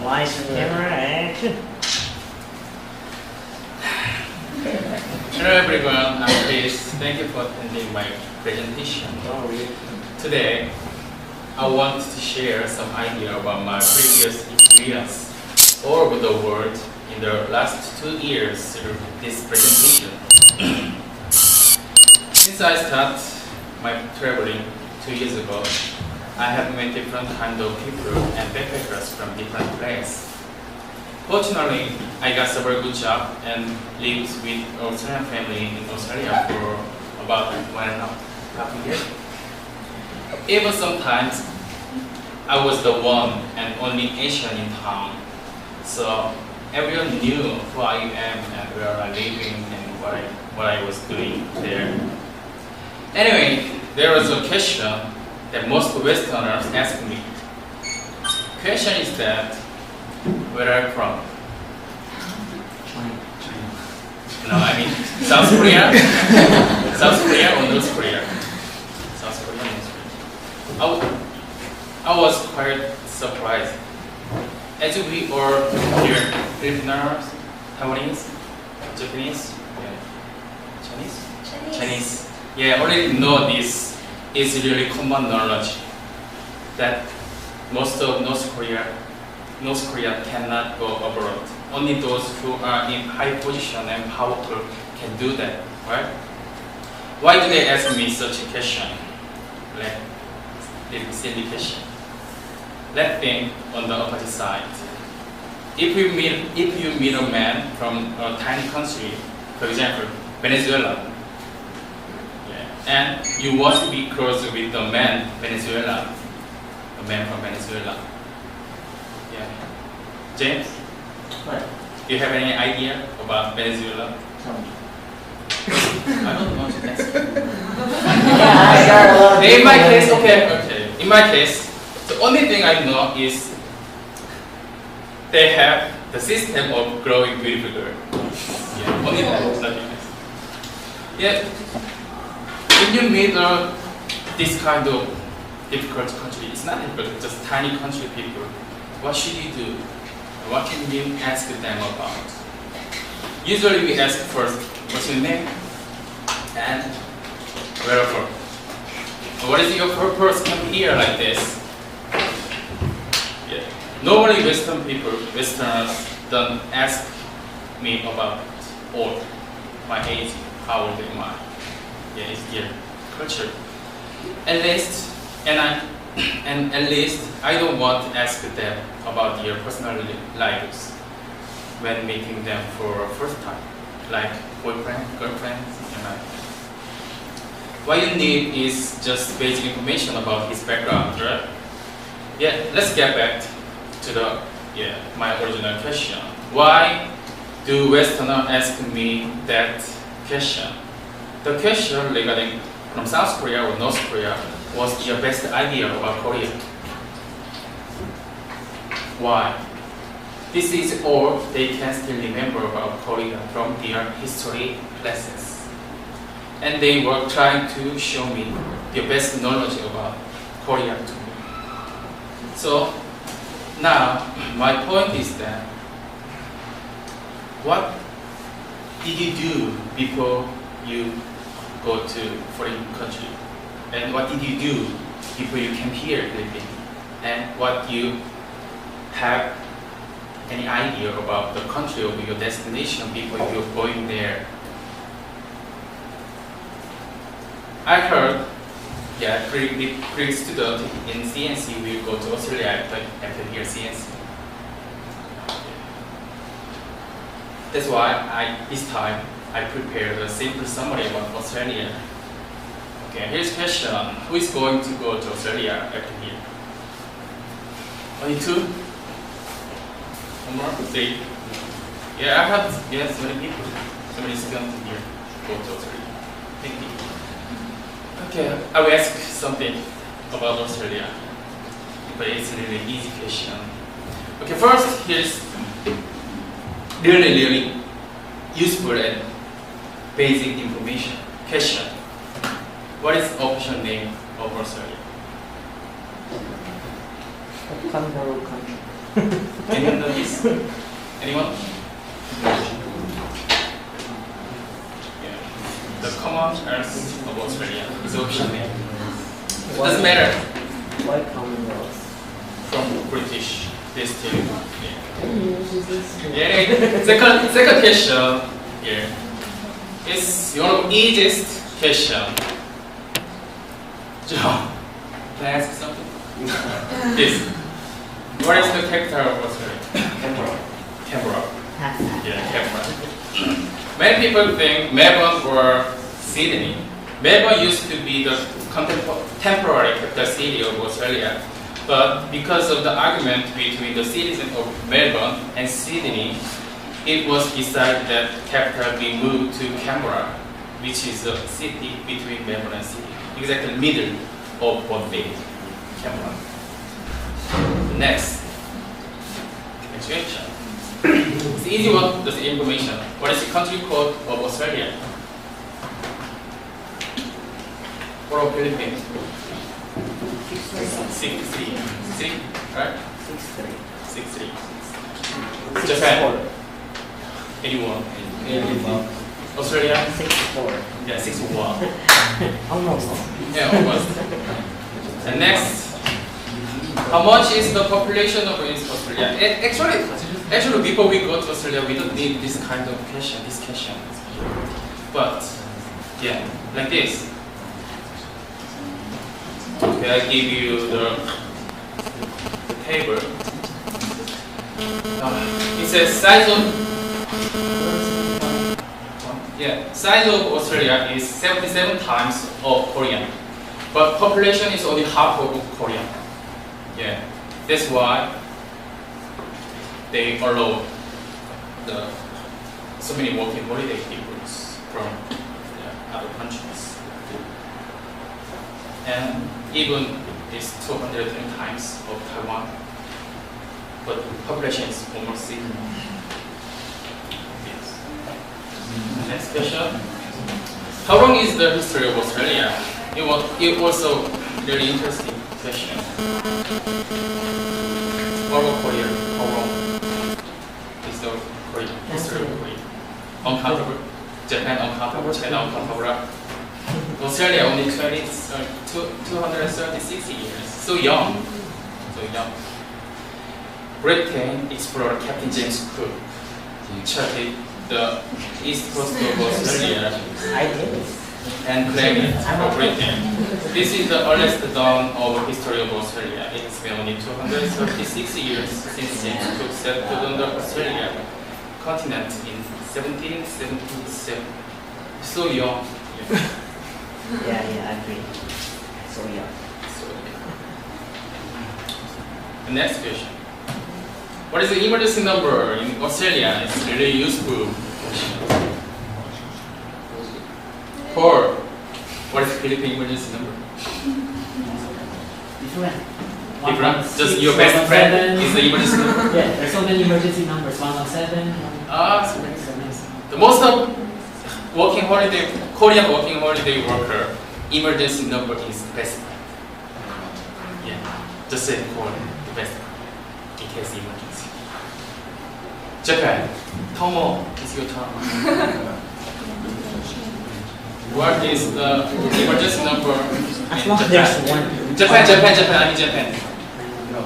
Lights, camera, action. Hello everyone, I'm Chris. Thank you for attending my presentation. Today, I want to share some idea about my previous experience all over the world in the last 2 years through this presentation. Since I started my traveling 2 years ago, I have met different kind of people and backpackers from different places. Fortunately, I got several good jobs and lived with Australian family in Australia for about 1.5 years. Even sometimes, I was the one and only Asian in town, so everyone knew who I am and where I living and what I was doing there. Anyway, there was a question that most Westerners ask me. Question is that, where I'm from? China. No, I mean South Korea? South Korea or North Korea? South Korea or North Korea? I was quite surprised. As we all here, Filipinos, Taiwanese, Japanese, Chinese. Yeah, already know this is really common knowledge that most of North Korea cannot go abroad. Only those who are in high position and powerful can do that, right? Why do they ask me such a question? Like, silly question. Let's think on the opposite side. If you meet a man from a tiny country, for example, Venezuela, and you want to be close with the man from Venezuela. Yeah. James? What? Do you have any idea about Venezuela? Tell me. I don't want to ask you. Yeah, I got a lot of In my people case, there. okay. In my case, the only thing I know is they have the system of growing beautiful girl. Yeah, only that, nothing else. Yeah. When you meet this kind of difficult country, it's not difficult, just tiny country people. What should you do? What can you ask them about? Usually we ask first, what's your name? And where are you from? What is your purpose to come here like this? Yeah. Normally Westerners don't ask me about all my age, how old am I? Yeah, it's their culture. At least I don't want to ask them about their personal lives when meeting them for a first time, like boyfriend, girlfriend, something like that. What you need is just basic information about his background, right? Yeah, let's get back to my original question. Why do Westerners ask me that question? The question regarding from South Korea or North Korea was your best idea about Korea. Why? This is all they can still remember about Korea from their history classes. And they were trying to show me the best knowledge about Korea to me. So now my point is that what did you do before you go to foreign country? And what did you do before you came here living? And what you have any idea about the country of your destination before you're going there? I heard, Greek student in CNC will go to Australia after here CNC. That's why this time I prepared a simple summary about Australia. Okay, here's a question. Who is going to go to Australia after here? Only 2? One more? 3? Yeah, I have so many people, so many students here go to Australia. Thank you. Okay, I will ask something about Australia, but it's a really easy question. Okay, first, here's really useful and basic information. Question. What is the official name of Australia? A kangaroo country. Anyone know this? Anyone? Yeah. The Commonwealth of Australia is official name. It doesn't matter. Why Commonwealth? From British, they still. Yeah. Second question here is your easiest question. John, can I ask something? This. What is the capital of Australia? Canberra. Yeah, Canberra. Many people think Melbourne or Sydney. Melbourne used to be the temporary capital city of Australia, but because of the argument between the citizens of Melbourne and Sydney, it was decided that capital be moved to Canberra, which is the city between Melbourne and Sydney, exactly middle of both days, Canberra. Next question. It's easy one, just information. What is the country code of Australia? Or Philippines? 6-3. 6, right? 6-3. 6-3. Japan? Anyone? Australia? 6-4. Yeah, 6-1. Almost. Yeah, almost. And next, how much is the population of Australia? Actually, before we go to Australia, we don't need this kind of question, this question. But, yeah, like this. Okay, I give you the table. It says size of Australia is 77 times of Korea, but population is only half of Korea. Yeah, that's why they allow so many working holiday people from other countries. And even it's 210 times of Taiwan, but population is almost similar. Yes. Next question. How long is the history of Australia? It was a very interesting question. Over Korea, how long is the history of Korea? Uncountable. Japan uncountable, China uncountable. Australia only 236 years. So young. Britain explorer Captain James Cook charted the east coast of Australia I did. and claimed it for Britain. This is the earliest dawn of history of Australia. It has been only 236 years since James Cook set foot on the Australian continent in 1777. So young. Yeah, I agree. So young. The next question. What is the emergency number in Australia? It's really useful question. Paul, what is the Philippine emergency number? Different? Just your best friend is the emergency number? Yeah, there's so many emergency numbers. 117. So the most of Korean working holiday worker emergency number is best friend. Yeah, just say call the best friend in case emergency. Japan, Tomo, it's your turn. What is the emergency number As in long as Japan? there's one. Japan, I mean Japan. You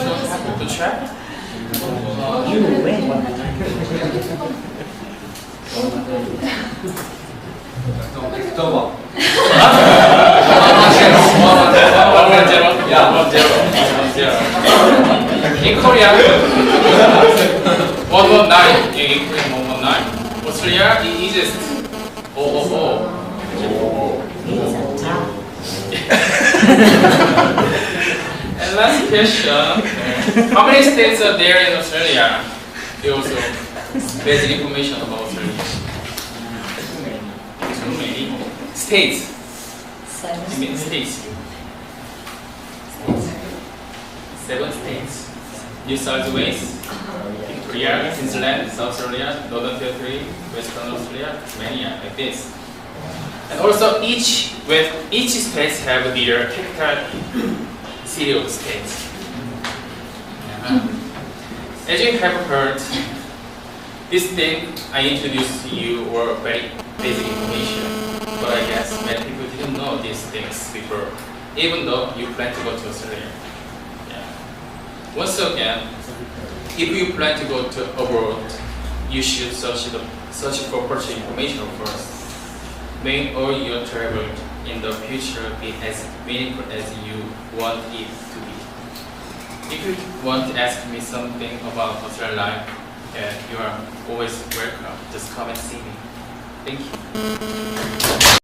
don't have to check? You win. Tomo. 1-0. In Korea, 119. In Korea, 119. Australia, the easiest. 000. And last question. How many states are there in Australia? They also basic information about Australia. Too many states. You mean states? 7 states. New South Wales, Victoria, Queensland, South Australia, Northern Territory, Western Australia, Tasmania, like this. And also each state have their capital city of the state. As you have heard, this thing I introduced to you were very basic information, but I guess many people didn't know these things before, even though you plan to go to Australia. Yeah. Once again, if you plan to go to abroad, you should search for purchase information first. May all your travel in the future be as meaningful as you want it to be. If you want to ask me something about Australian life, you are always welcome. Just come and see me. Thank you.